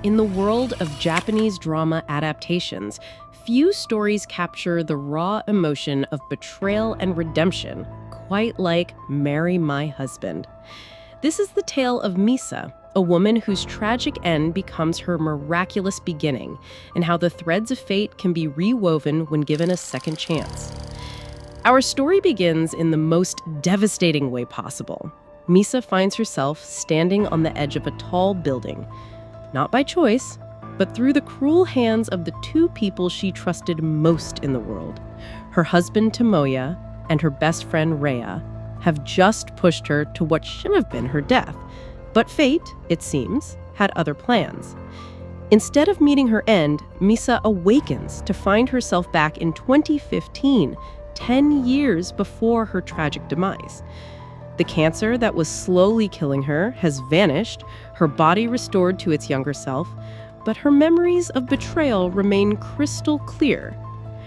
In the world of Japanese drama adaptations, few stories capture the raw emotion of betrayal and redemption quite like Marry My Husband. This is the tale of Misa, a woman whose tragic end becomes her miraculous beginning, and how the threads of fate can be rewoven when given a second chance. Our story begins in the most devastating way possible. Misa finds herself standing on the edge of a tall building, not by choice, but through the cruel hands of the two people she trusted most in the world. Her husband, Tamoya, and her best friend, Rehea, have just pushed her to what should have been her death. But fate, it seems, had other plans. Instead of meeting her end, Misa awakens to find herself back in 2015, 10 years before her tragic demise. The cancer that was slowly killing her has vanished, her body restored to its younger self, but her memories of betrayal remain crystal clear.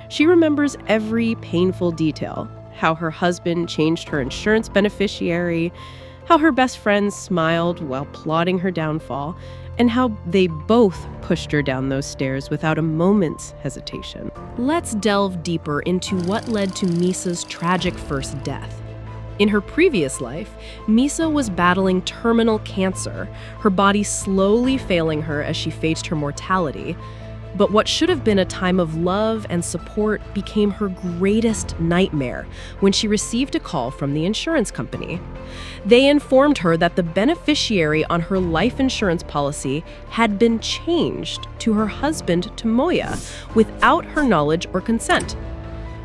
She remembers every painful detail, how her husband changed her insurance beneficiary, how her best friend smiled while plotting her downfall, and how they both pushed her down those stairs without a moment's hesitation. Let's delve deeper into what led to Misa's tragic first death. In her previous life, Misa was battling terminal cancer, her body slowly failing her as she faced her mortality. But what should have been a time of love and support became her greatest nightmare when she received a call from the insurance company. They informed her that the beneficiary on her life insurance policy had been changed to her husband, Tamoya, without her knowledge or consent.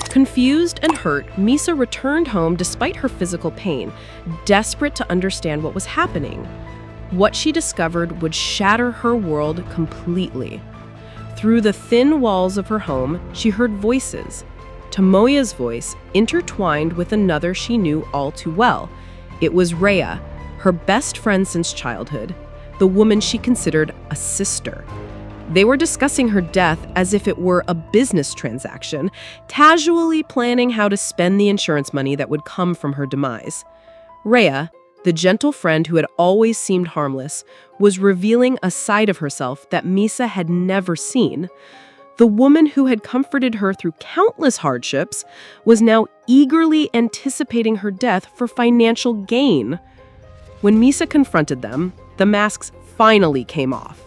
Confused and hurt, Misa returned home despite her physical pain, desperate to understand what was happening. What she discovered would shatter her world completely. Through the thin walls of her home, she heard voices. Tamoya's voice intertwined with another she knew all too well. It was Rehea, her best friend since childhood, the woman she considered a sister. They were discussing her death as if it were a business transaction, casually planning how to spend the insurance money that would come from her demise. Rehea, the gentle friend who had always seemed harmless, was revealing a side of herself that Misa had never seen. The woman who had comforted her through countless hardships was now eagerly anticipating her death for financial gain. When Misa confronted them, the masks finally came off.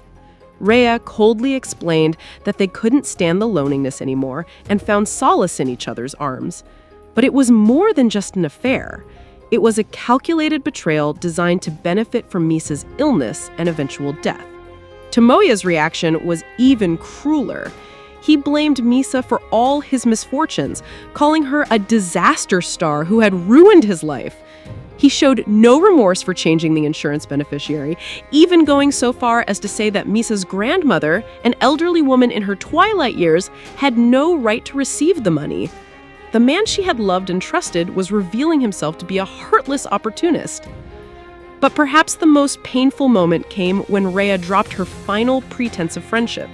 Rehea coldly explained that they couldn't stand the loneliness anymore and found solace in each other's arms. But it was more than just an affair. It was a calculated betrayal designed to benefit from Misa's illness and eventual death. Tamoya's reaction was even crueler. He blamed Misa for all his misfortunes, calling her a disaster star who had ruined his life. He showed no remorse for changing the insurance beneficiary, even going so far as to say that Misa's grandmother, an elderly woman in her twilight years, had no right to receive the money. The man she had loved and trusted was revealing himself to be a heartless opportunist. But perhaps the most painful moment came when Rehea dropped her final pretense of friendship.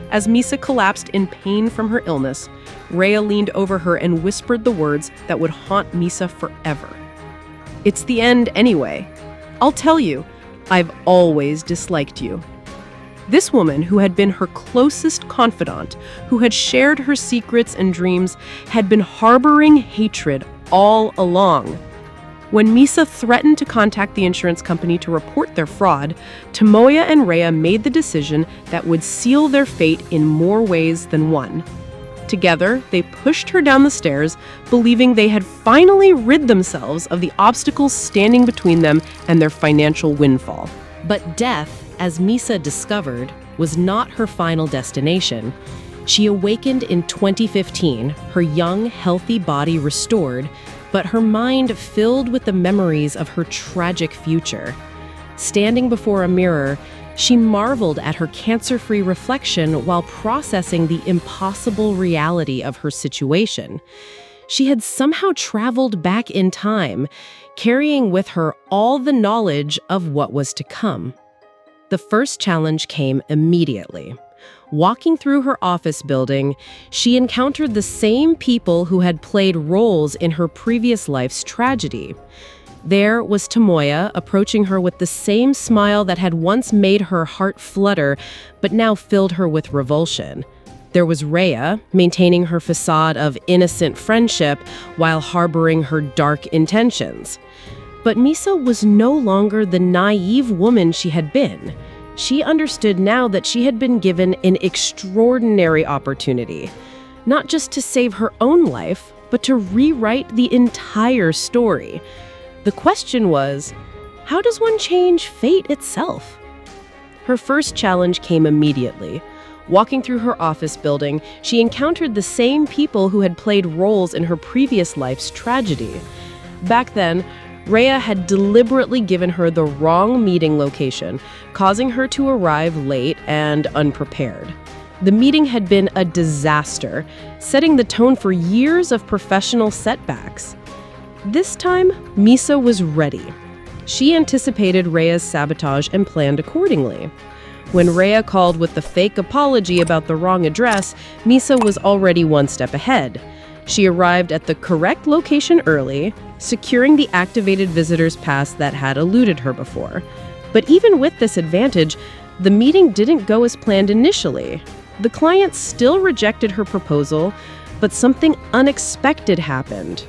As Misa collapsed in pain from her illness, Rehea leaned over her and whispered the words that would haunt Misa forever. "It's the end anyway. I'll tell you, I've always disliked you." This woman, who had been her closest confidant, who had shared her secrets and dreams, had been harboring hatred all along. When Misa threatened to contact the insurance company to report their fraud, Tamoya and Rehea made the decision that would seal their fate in more ways than one. Together, they pushed her down the stairs, believing they had finally rid themselves of the obstacles standing between them and their financial windfall. But death, as Misa discovered, was not her final destination. She awakened in 2015, her young, healthy body restored, but her mind filled with the memories of her tragic future. Standing before a mirror, she marveled at her cancer-free reflection while processing the impossible reality of her situation. She had somehow traveled back in time, carrying with her all the knowledge of what was to come. The first challenge came immediately. Walking through her office building, she encountered the same people who had played roles in her previous life's tragedy. There was Tamoya approaching her with the same smile that had once made her heart flutter, but now filled her with revulsion. There was Rehea, maintaining her facade of innocent friendship while harboring her dark intentions. But Misa was no longer the naive woman she had been. She understood now that she had been given an extraordinary opportunity, not just to save her own life, but to rewrite the entire story. The question was, how does one change fate itself? Her first challenge came immediately. Walking through her office building, she encountered the same people who had played roles in her previous life's tragedy. Back then, Rehea had deliberately given her the wrong meeting location, causing her to arrive late and unprepared. The meeting had been a disaster, setting the tone for years of professional setbacks. This time, Misa was ready. She anticipated Rehea's sabotage and planned accordingly. When Rehea called with the fake apology about the wrong address, Misa was already one step ahead. She arrived at the correct location early, securing the activated visitor's pass that had eluded her before. But even with this advantage, the meeting didn't go as planned initially. The client still rejected her proposal, but something unexpected happened.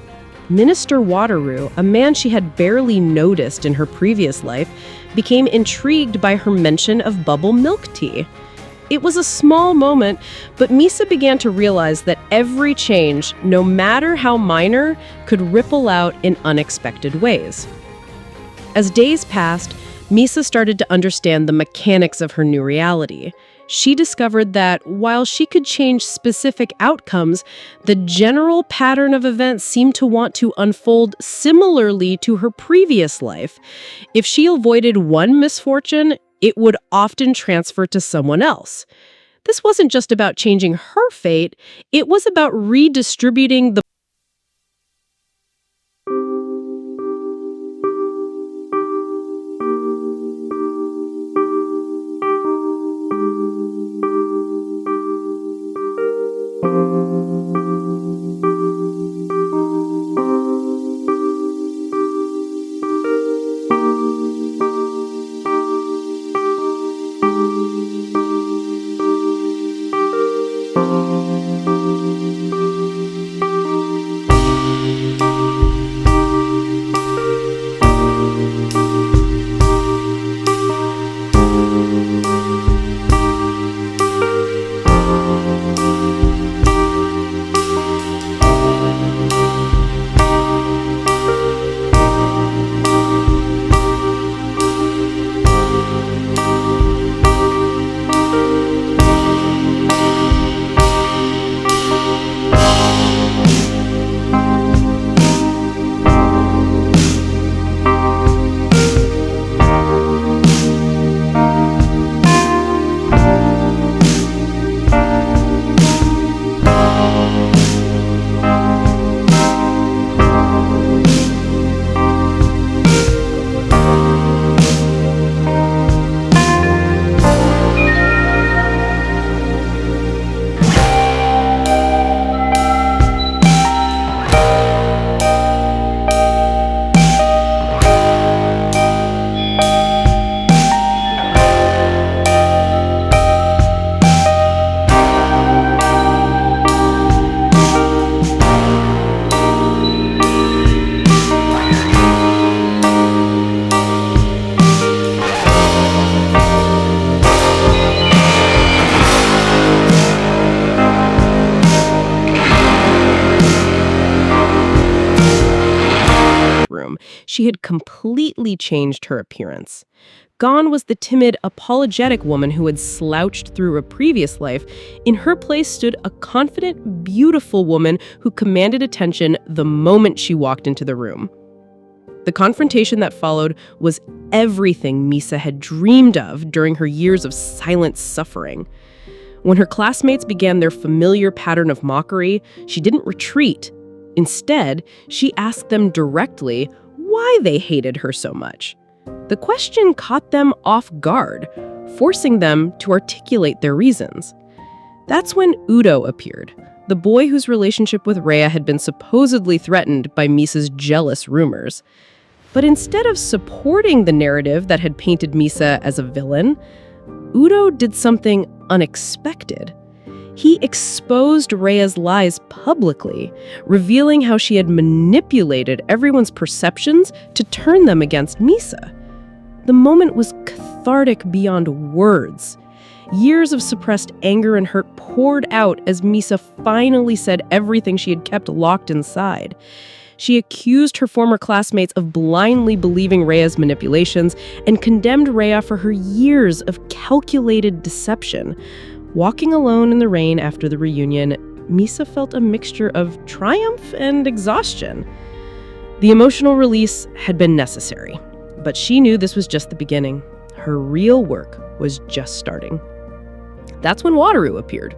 Minister Wataru, a man she had barely noticed in her previous life, became intrigued by her mention of bubble milk tea. It was a small moment, but Misa began to realize that every change, no matter how minor, could ripple out in unexpected ways. As days passed, Misa started to understand the mechanics of her new reality. She discovered that while she could change specific outcomes, the general pattern of events seemed to want to unfold similarly to her previous life. If she avoided one misfortune, it would often transfer to someone else. This wasn't just about changing her fate, it was about redistributing the room. She had completely changed her appearance. Gone was the timid, apologetic woman who had slouched through a previous life. In her place stood a confident, beautiful woman who commanded attention the moment she walked into the room. The confrontation that followed was everything Misa had dreamed of during her years of silent suffering. When her classmates began their familiar pattern of mockery, she didn't retreat. Instead, she asked them directly why they hated her so much. The question caught them off guard, forcing them to articulate their reasons. That's when Udo appeared, the boy whose relationship with Rehea had been supposedly threatened by Misa's jealous rumors. But instead of supporting the narrative that had painted Misa as a villain, Udo did something unexpected. He exposed Rehea's lies publicly, revealing how she had manipulated everyone's perceptions to turn them against Misa. The moment was cathartic beyond words. Years of suppressed anger and hurt poured out as Misa finally said everything she had kept locked inside. She accused her former classmates of blindly believing Rehea's manipulations and condemned Rehea for her years of calculated deception. Walking alone in the rain after the reunion, Misa felt a mixture of triumph and exhaustion. The emotional release had been necessary, but she knew this was just the beginning. Her real work was just starting. That's when Wataru appeared,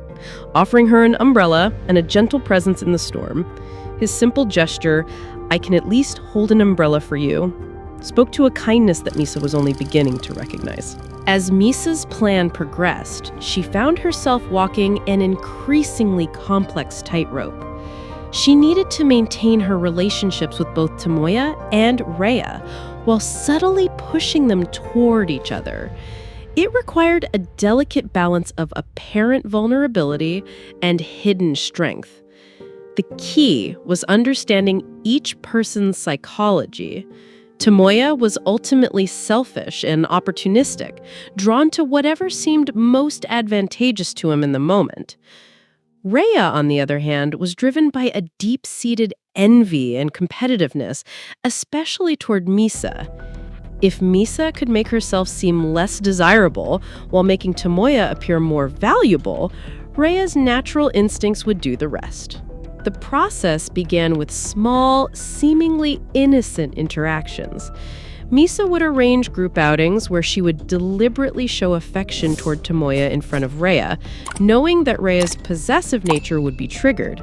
offering her an umbrella and a gentle presence in the storm. His simple gesture, "I can at least hold an umbrella for you," spoke to a kindness that Misa was only beginning to recognize. As Misa's plan progressed, she found herself walking an increasingly complex tightrope. She needed to maintain her relationships with both Tamoya and Rehea, while subtly pushing them toward each other. It required a delicate balance of apparent vulnerability and hidden strength. The key was understanding each person's psychology. Tamoya was ultimately selfish and opportunistic, drawn to whatever seemed most advantageous to him in the moment. Rehea, on the other hand, was driven by a deep-seated envy and competitiveness, especially toward Misa. If Misa could make herself seem less desirable while making Tamoya appear more valuable, Rehea's natural instincts would do the rest. The process began with small, seemingly innocent interactions. Misa would arrange group outings where she would deliberately show affection toward Tamoya in front of Rehea, knowing that Rehea's possessive nature would be triggered.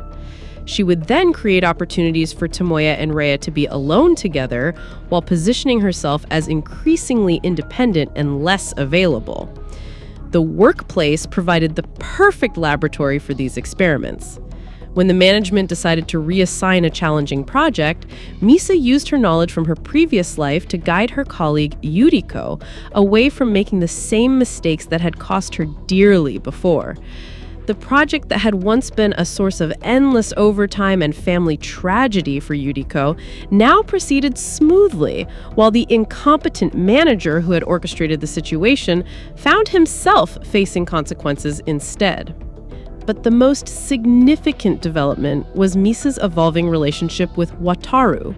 She would then create opportunities for Tamoya and Rehea to be alone together while positioning herself as increasingly independent and less available. The workplace provided the perfect laboratory for these experiments. When the management decided to reassign a challenging project, Misa used her knowledge from her previous life to guide her colleague Yuriko away from making the same mistakes that had cost her dearly before. The project that had once been a source of endless overtime and family tragedy for Yuriko now proceeded smoothly, while the incompetent manager who had orchestrated the situation found himself facing consequences instead. But the most significant development was Misa's evolving relationship with Wataru.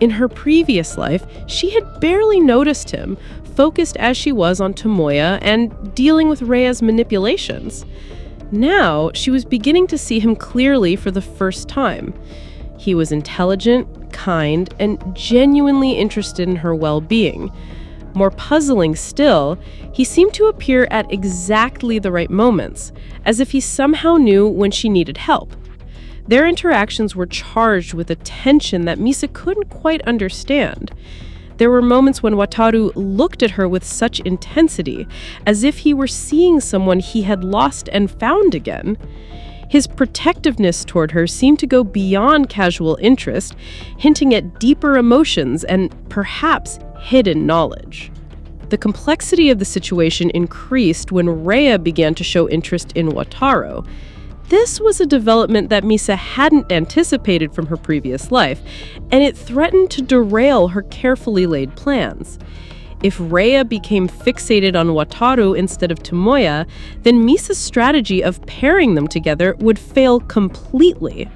In her previous life, she had barely noticed him, focused as she was on Tamoya and dealing with Rehea's manipulations. Now, she was beginning to see him clearly for the first time. He was intelligent, kind, and genuinely interested in her well-being. More puzzling still, he seemed to appear at exactly the right moments, as if he somehow knew when she needed help. Their interactions were charged with a tension that Misa couldn't quite understand. There were moments when Wataru looked at her with such intensity, as if he were seeing someone he had lost and found again. His protectiveness toward her seemed to go beyond casual interest, hinting at deeper emotions and perhaps hidden knowledge. The complexity of the situation increased when Rehea began to show interest in Wataru. This was a development that Misa hadn't anticipated from her previous life, and it threatened to derail her carefully laid plans. If Rehea became fixated on Wataru instead of Tamoya, then Misa's strategy of pairing them together would fail completely.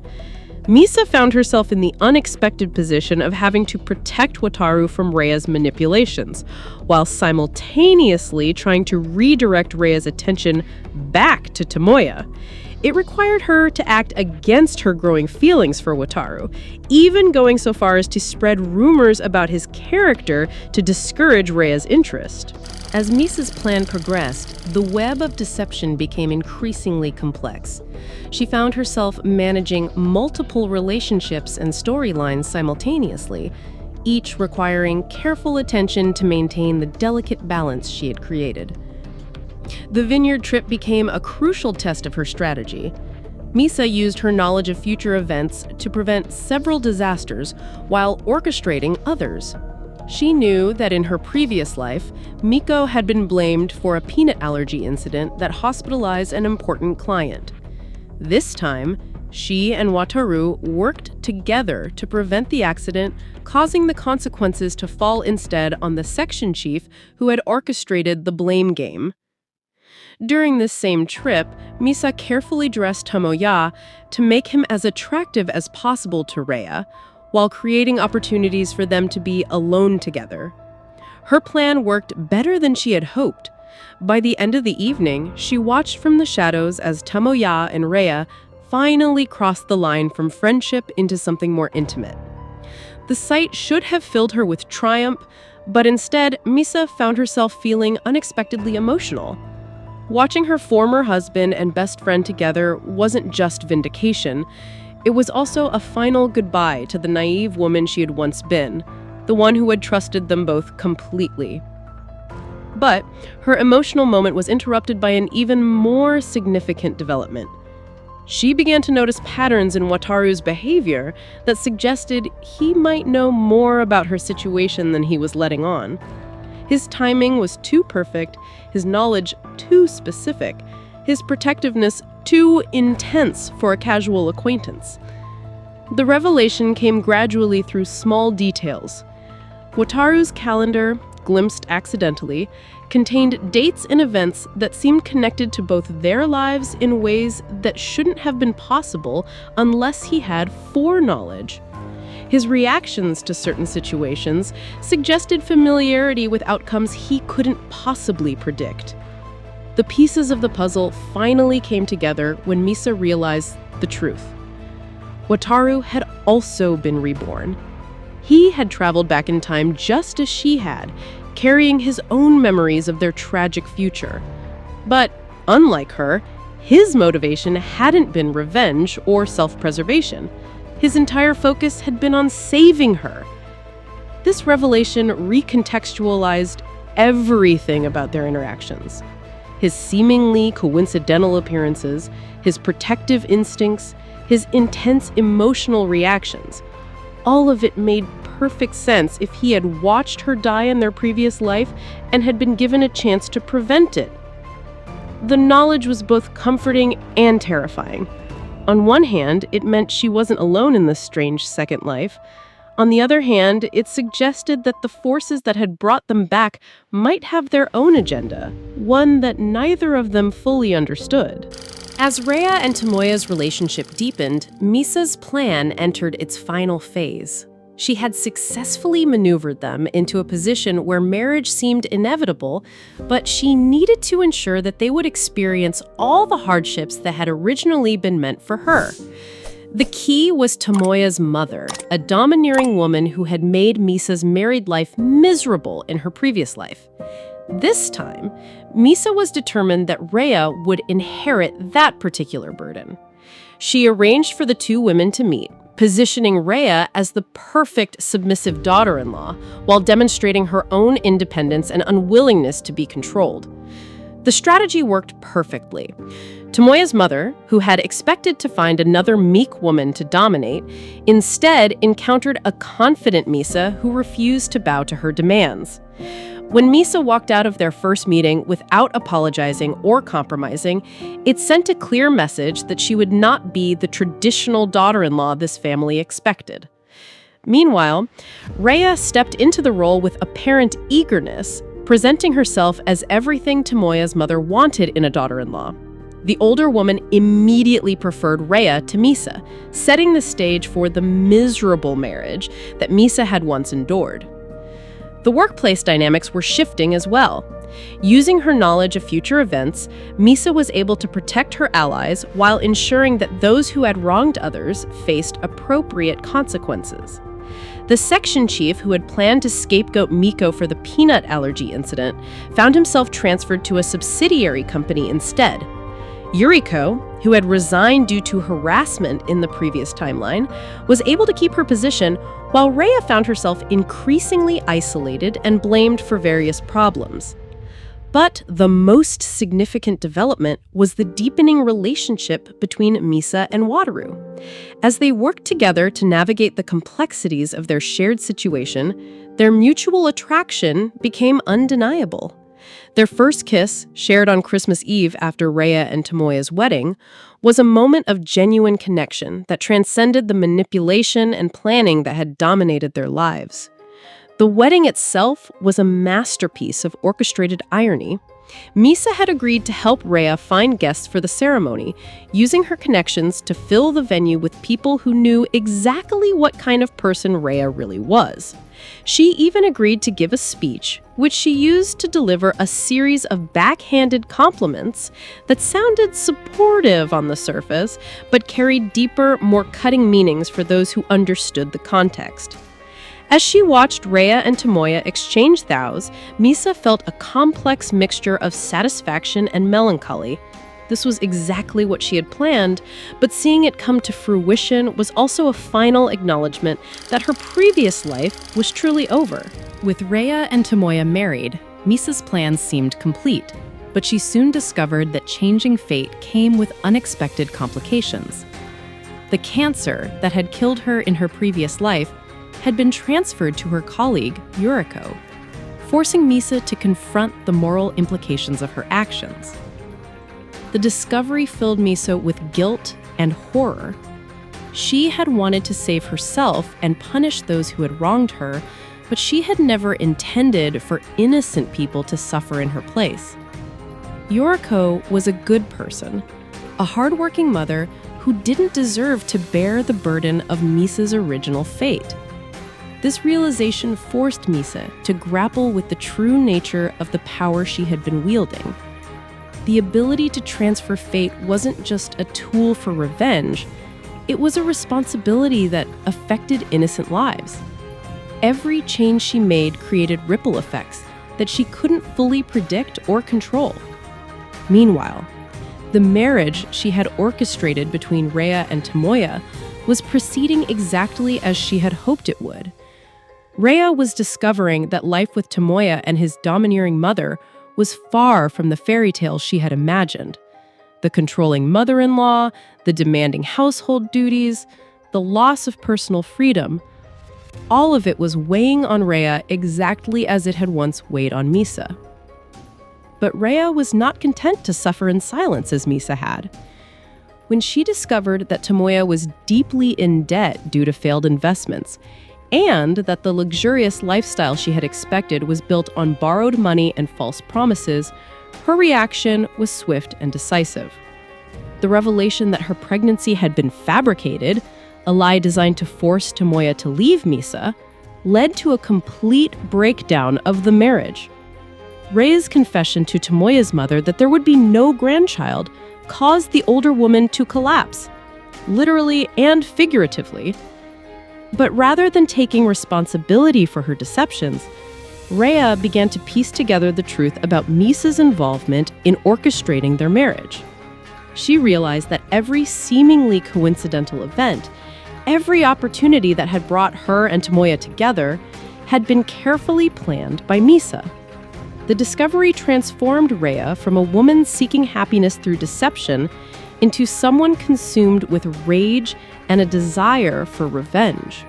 Misa found herself in the unexpected position of having to protect Wataru from Rehea's manipulations, while simultaneously trying to redirect Rehea's attention back to Tamoya. It required her to act against her growing feelings for Wataru, even going so far as to spread rumors about his character to discourage Rehea's interest. As Misa's plan progressed, the web of deception became increasingly complex. She found herself managing multiple relationships and storylines simultaneously, each requiring careful attention to maintain the delicate balance she had created. The Vineyard Trip became a crucial test of her strategy. Misa used her knowledge of future events to prevent several disasters while orchestrating others. She knew that in her previous life, Miko had been blamed for a peanut allergy incident that hospitalized an important client. This time, she and Wataru worked together to prevent the accident, causing the consequences to fall instead on the section chief who had orchestrated the blame game. During this same trip, Misa carefully dressed Tamoya to make him as attractive as possible to Rehea, while creating opportunities for them to be alone together. Her plan worked better than she had hoped. By the end of the evening, she watched from the shadows as Tamoya and Rehea finally crossed the line from friendship into something more intimate. The sight should have filled her with triumph, but instead, Misa found herself feeling unexpectedly emotional. Watching her former husband and best friend together wasn't just vindication. It was also a final goodbye to the naive woman she had once been, the one who had trusted them both completely. But her emotional moment was interrupted by an even more significant development. She began to notice patterns in Wataru's behavior that suggested he might know more about her situation than he was letting on. His timing was too perfect, his knowledge too specific, his protectiveness too intense for a casual acquaintance. The revelation came gradually through small details. Wataru's calendar, glimpsed accidentally, contained dates and events that seemed connected to both their lives in ways that shouldn't have been possible unless he had foreknowledge. His reactions to certain situations suggested familiarity with outcomes he couldn't possibly predict. The pieces of the puzzle finally came together when Misa realized the truth. Wataru had also been reborn. He had traveled back in time just as she had, carrying his own memories of their tragic future. But, unlike her, his motivation hadn't been revenge or self-preservation. His entire focus had been on saving her. This revelation recontextualized everything about their interactions. His seemingly coincidental appearances, his protective instincts, his intense emotional reactions. All of it made perfect sense if he had watched her die in their previous life and had been given a chance to prevent it. The knowledge was both comforting and terrifying. On one hand, it meant she wasn't alone in this strange second life. On the other hand, it suggested that the forces that had brought them back might have their own agenda, one that neither of them fully understood. As Rehea and Tamoya's relationship deepened, Misa's plan entered its final phase. She had successfully maneuvered them into a position where marriage seemed inevitable, but she needed to ensure that they would experience all the hardships that had originally been meant for her. The key was Tamoya's mother, a domineering woman who had made Misa's married life miserable in her previous life. This time, Misa was determined that Rehea would inherit that particular burden. She arranged for the two women to meet, positioning Rehea as the perfect submissive daughter-in-law, while demonstrating her own independence and unwillingness to be controlled. The strategy worked perfectly. Tamoya's mother, who had expected to find another meek woman to dominate, instead encountered a confident Misa who refused to bow to her demands. When Misa walked out of their first meeting without apologizing or compromising, it sent a clear message that she would not be the traditional daughter-in-law this family expected. Meanwhile, Rehea stepped into the role with apparent eagerness, presenting herself as everything Tamoya's mother wanted in a daughter-in-law. The older woman immediately preferred Rehea to Misa, setting the stage for the miserable marriage that Misa had once endured. The workplace dynamics were shifting as well. Using her knowledge of future events, Misa was able to protect her allies while ensuring that those who had wronged others faced appropriate consequences. The section chief who had planned to scapegoat Miko for the peanut allergy incident found himself transferred to a subsidiary company instead. Yuriko, who had resigned due to harassment in the previous timeline, was able to keep her position, while Rehea found herself increasingly isolated and blamed for various problems. But the most significant development was the deepening relationship between Misa and Wataru. As they worked together to navigate the complexities of their shared situation, their mutual attraction became undeniable. Their first kiss, shared on Christmas Eve after Rehea and Tamoya's wedding, was a moment of genuine connection that transcended the manipulation and planning that had dominated their lives. The wedding itself was a masterpiece of orchestrated irony. Misa had agreed to help Rehea find guests for the ceremony, using her connections to fill the venue with people who knew exactly what kind of person Rehea really was. She even agreed to give a speech, which she used to deliver a series of backhanded compliments that sounded supportive on the surface, but carried deeper, more cutting meanings for those who understood the context. As she watched Rehea and Tamoya exchange vows, Misa felt a complex mixture of satisfaction and melancholy. This was exactly what she had planned, but seeing it come to fruition was also a final acknowledgement that her previous life was truly over. With Rehea and Tamoya married, Misa's plans seemed complete, but she soon discovered that changing fate came with unexpected complications. The cancer that had killed her in her previous life had been transferred to her colleague, Yuriko, forcing Misa to confront the moral implications of her actions. The discovery filled Misa with guilt and horror. She had wanted to save herself and punish those who had wronged her, but she had never intended for innocent people to suffer in her place. Yuriko was a good person, a hardworking mother who didn't deserve to bear the burden of Misa's original fate. This realization forced Misa to grapple with the true nature of the power she had been wielding. The ability to transfer fate wasn't just a tool for revenge, it was a responsibility that affected innocent lives. Every change she made created ripple effects that she couldn't fully predict or control. Meanwhile, the marriage she had orchestrated between Rehea and Tamoya was proceeding exactly as she had hoped it would. Rehea was discovering that life with Tamoya and his domineering mother was far from the fairy tale she had imagined. The controlling mother-in-law, the demanding household duties, the loss of personal freedom, all of it was weighing on Rehea exactly as it had once weighed on Misa. But Rehea was not content to suffer in silence as Misa had. When she discovered that Tamoya was deeply in debt due to failed investments, and that the luxurious lifestyle she had expected was built on borrowed money and false promises, her reaction was swift and decisive. The revelation that her pregnancy had been fabricated, a lie designed to force Tamoya to leave Misa, led to a complete breakdown of the marriage. Rehea's confession to Tamoya's mother that there would be no grandchild caused the older woman to collapse, literally and figuratively. But rather than taking responsibility for her deceptions, Rehea began to piece together the truth about Misa's involvement in orchestrating their marriage. She realized that every seemingly coincidental event, every opportunity that had brought her and Tamoya together, had been carefully planned by Misa. The discovery transformed Rehea from a woman seeking happiness through deception into someone consumed with rage and a desire for revenge.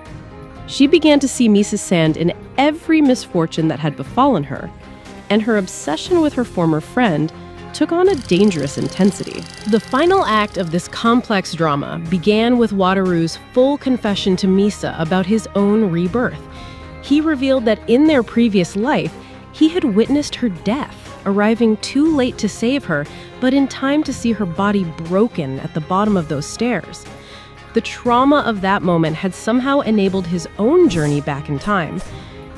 She began to see Misa's hand in every misfortune that had befallen her, and her obsession with her former friend took on a dangerous intensity. The final act of this complex drama began with Wateroos' full confession to Misa about his own rebirth. He revealed that in their previous life, he had witnessed her death, arriving too late to save her, but in time to see her body broken at the bottom of those stairs. The trauma of that moment had somehow enabled his own journey back in time.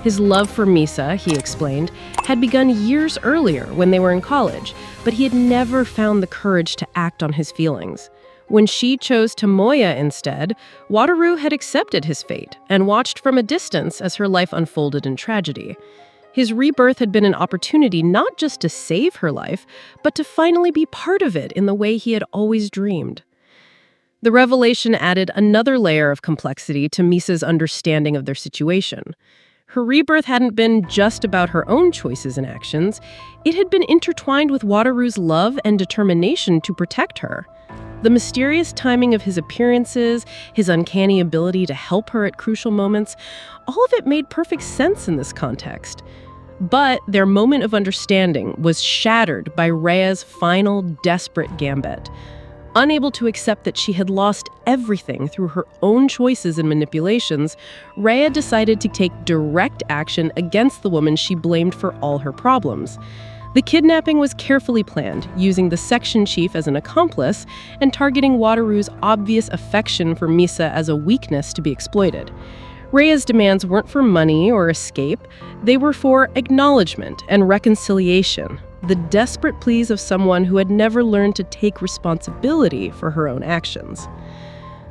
His love for Misa, he explained, had begun years earlier when they were in college, but he had never found the courage to act on his feelings. When she chose Tamoya instead, Wataru had accepted his fate and watched from a distance as her life unfolded in tragedy. His rebirth had been an opportunity not just to save her life, but to finally be part of it in the way he had always dreamed. The revelation added another layer of complexity to Misa's understanding of their situation. Her rebirth hadn't been just about her own choices and actions. It had been intertwined with Wateru's love and determination to protect her. The mysterious timing of his appearances, his uncanny ability to help her at crucial moments, all of it made perfect sense in this context. But their moment of understanding was shattered by Rehea's final desperate gambit. Unable to accept that she had lost everything through her own choices and manipulations, Rehea decided to take direct action against the woman she blamed for all her problems. The kidnapping was carefully planned, using the section chief as an accomplice and targeting Wateru's obvious affection for Misa as a weakness to be exploited. Rehea's demands weren't for money or escape, they were for acknowledgement and reconciliation, the desperate pleas of someone who had never learned to take responsibility for her own actions.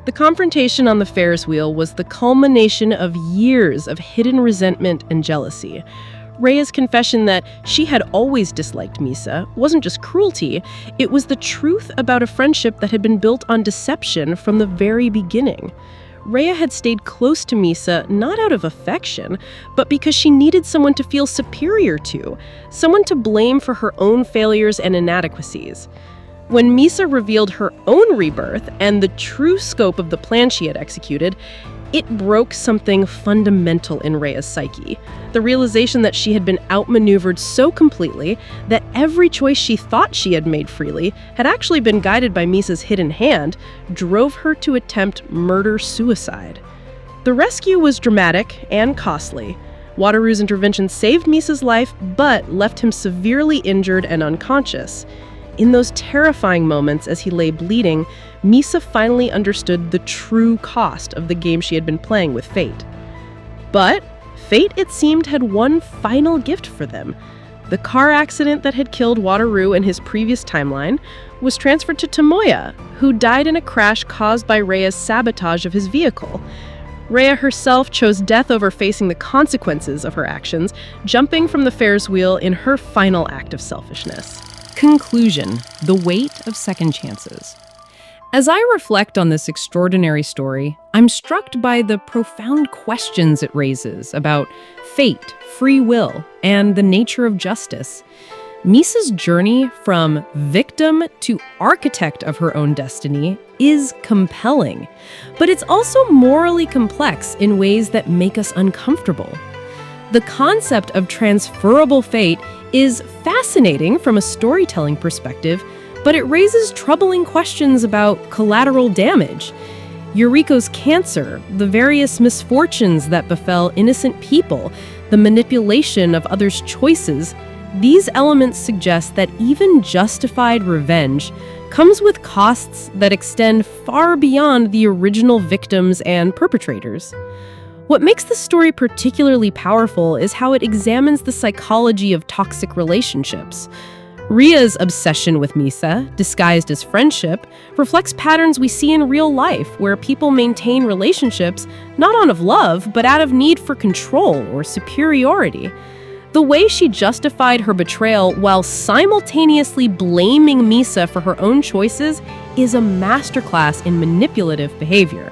The confrontation on the Ferris wheel was the culmination of years of hidden resentment and jealousy. Rehea's confession that she had always disliked Misa wasn't just cruelty, it was the truth about a friendship that had been built on deception from the very beginning. Rehea had stayed close to Misa not out of affection, but because she needed someone to feel superior to, someone to blame for her own failures and inadequacies. When Misa revealed her own rebirth and the true scope of the plan she had executed, it broke something fundamental in Rehea's psyche. The realization that she had been outmaneuvered so completely that every choice she thought she had made freely had actually been guided by Misa's hidden hand drove her to attempt murder-suicide. The rescue was dramatic and costly. Wateru's intervention saved Misa's life, but left him severely injured and unconscious. In those terrifying moments as he lay bleeding, Misa finally understood the true cost of the game she had been playing with fate. But fate, it seemed, had one final gift for them. The car accident that had killed Wataru in his previous timeline was transferred to Tamoya, who died in a crash caused by Rehea's sabotage of his vehicle. Rehea herself chose death over facing the consequences of her actions, jumping from the Ferris wheel in her final act of selfishness. Conclusion: the weight of second chances. As I reflect on this extraordinary story, I'm struck by the profound questions it raises about fate, free will, and the nature of justice. Misa's journey from victim to architect of her own destiny is compelling, but it's also morally complex in ways that make us uncomfortable. The concept of transferable fate is fascinating from a storytelling perspective, but it raises troubling questions about collateral damage. Yuriko's cancer, the various misfortunes that befell innocent people, the manipulation of others' choices, these elements suggest that even justified revenge comes with costs that extend far beyond the original victims and perpetrators. What makes the story particularly powerful is how it examines the psychology of toxic relationships. Rehea's obsession with Misa, disguised as friendship, reflects patterns we see in real life where people maintain relationships not out of love, but out of need for control or superiority. The way she justified her betrayal while simultaneously blaming Misa for her own choices is a masterclass in manipulative behavior.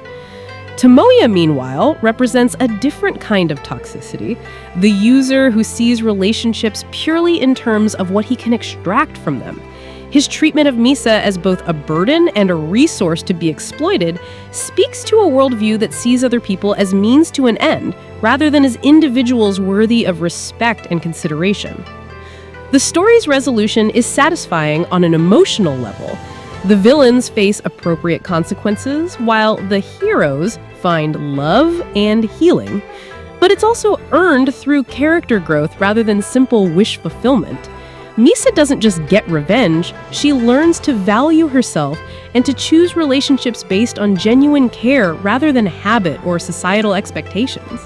Tamoya, meanwhile, represents a different kind of toxicity, the user who sees relationships purely in terms of what he can extract from them. His treatment of Misa as both a burden and a resource to be exploited speaks to a worldview that sees other people as means to an end, rather than as individuals worthy of respect and consideration. The story's resolution is satisfying on an emotional level. The villains face appropriate consequences, while the heroes find love and healing. But it's also earned through character growth rather than simple wish fulfillment. Misa doesn't just get revenge, she learns to value herself and to choose relationships based on genuine care rather than habit or societal expectations.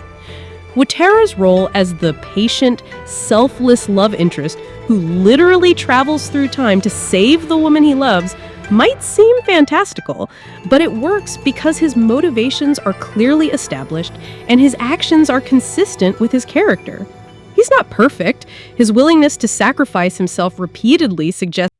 Wataru's role as the patient, selfless love interest who literally travels through time to save the woman he loves might seem fantastical, but it works because his motivations are clearly established and his actions are consistent with his character. He's not perfect. His willingness to sacrifice himself repeatedly suggests